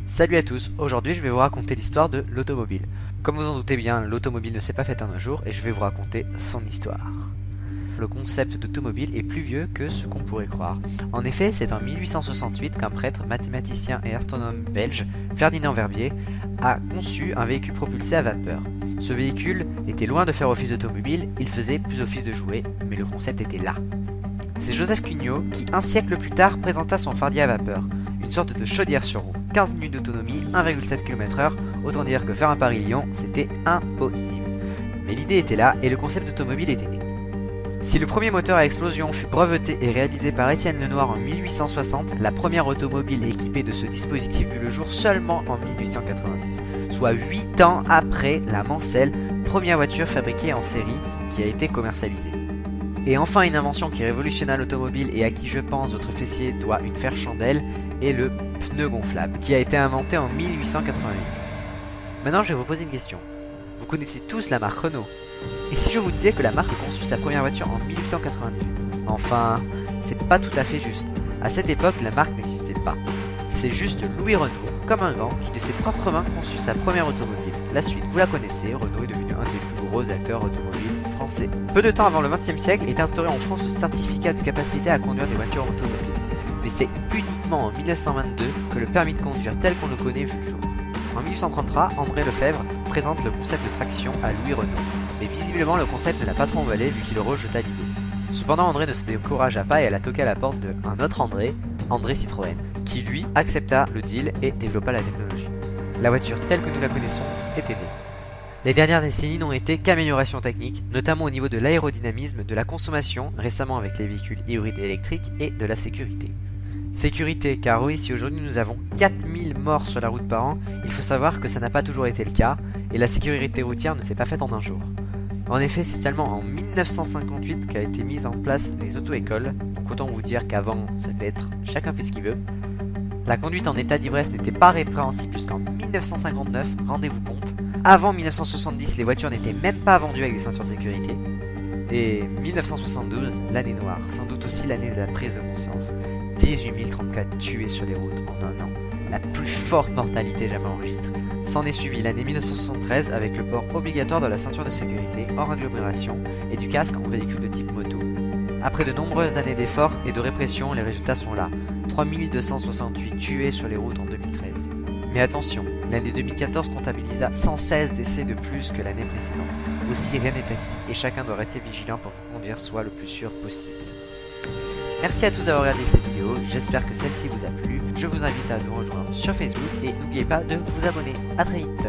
Salut à tous, aujourd'hui je vais vous raconter l'histoire de l'automobile. Comme vous en doutez bien, l'automobile ne s'est pas faite en un jour et je vais vous raconter son histoire. Le concept d'automobile est plus vieux que ce qu'on pourrait croire. En effet, c'est en 1868 qu'un prêtre, mathématicien et astronome belge, Ferdinand Verbier, a conçu un véhicule propulsé à vapeur. Ce véhicule était loin de faire office d'automobile, il faisait plus office de jouet, mais le concept était là. C'est Joseph Cugnot qui, un siècle plus tard, présenta son fardier à vapeur, une sorte de chaudière sur roue, 15 minutes d'autonomie, 1,7 km/h, autant dire que faire un Paris-Lyon, c'était impossible. Mais l'idée était là et le concept d'automobile était né. Si le premier moteur à explosion fut breveté et réalisé par Étienne Lenoir en 1860, la première automobile équipée de ce dispositif vit le jour seulement en 1886, soit 8 ans après la Mansell, première voiture fabriquée en série qui a été commercialisée. Et enfin, une invention qui révolutionna l'automobile et à qui je pense votre fessier doit une faire chandelle est le pneu gonflable, qui a été inventé en 1888. Maintenant, je vais vous poser une question. Vous connaissez tous la marque Renault. Et si je vous disais que la marque a conçu sa première voiture en 1898? Enfin, c'est pas tout à fait juste. À cette époque, la marque n'existait pas. C'est juste Louis Renault, comme un grand, qui de ses propres mains conçut sa première automobile. La suite, vous la connaissez, Renault est devenu un des plus gros acteurs automobiles français. Peu de temps avant le XXe siècle est instauré en France le certificat de capacité à conduire des voitures automobiles. Mais c'est uniquement en 1922 que le permis de conduire tel qu'on le connaît vit le jour. En 1833, André Lefebvre présente le concept de traction à Louis Renault. Mais visiblement, le concept ne l'a pas trop emballé vu qu'il rejeta l'idée. Cependant, André ne se découragea pas et alla toquer à la porte d'un autre André, André Citroën, qui lui accepta le deal et développa la technologie. La voiture telle que nous la connaissons était née. Les dernières décennies n'ont été qu'améliorations techniques, notamment au niveau de l'aérodynamisme, de la consommation, récemment avec les véhicules hybrides et électriques, et de la sécurité. Sécurité, car oui, si aujourd'hui nous avons 4000 morts sur la route par an, il faut savoir que ça n'a pas toujours été le cas, et la sécurité routière ne s'est pas faite en un jour. En effet, c'est seulement en 1958 qu'a été mise en place les auto-écoles, donc autant vous dire qu'avant, ça devait être chacun fait ce qu'il veut. La conduite en état d'ivresse n'était pas répréhensible jusqu'en 1959, rendez-vous compte. Avant 1970, les voitures n'étaient même pas vendues avec des ceintures de sécurité. Et 1972, l'année noire, sans doute aussi l'année de la prise de conscience. 18 034 tués sur les routes en un an, la plus forte mortalité jamais enregistrée. S'en est suivi l'année 1973 avec le port obligatoire de la ceinture de sécurité hors agglomération et du casque en véhicule de type moto. Après de nombreuses années d'efforts et de répression, les résultats sont là. 3268 tués sur les routes en 2013. Mais attention, l'année 2014 comptabilisa 116 décès de plus que l'année précédente. Aussi rien n'est acquis et chacun doit rester vigilant pour que conduire soit le plus sûr possible. Merci à tous d'avoir regardé cette vidéo, j'espère que celle-ci vous a plu. Je vous invite à nous rejoindre sur Facebook et n'oubliez pas de vous abonner. A très vite.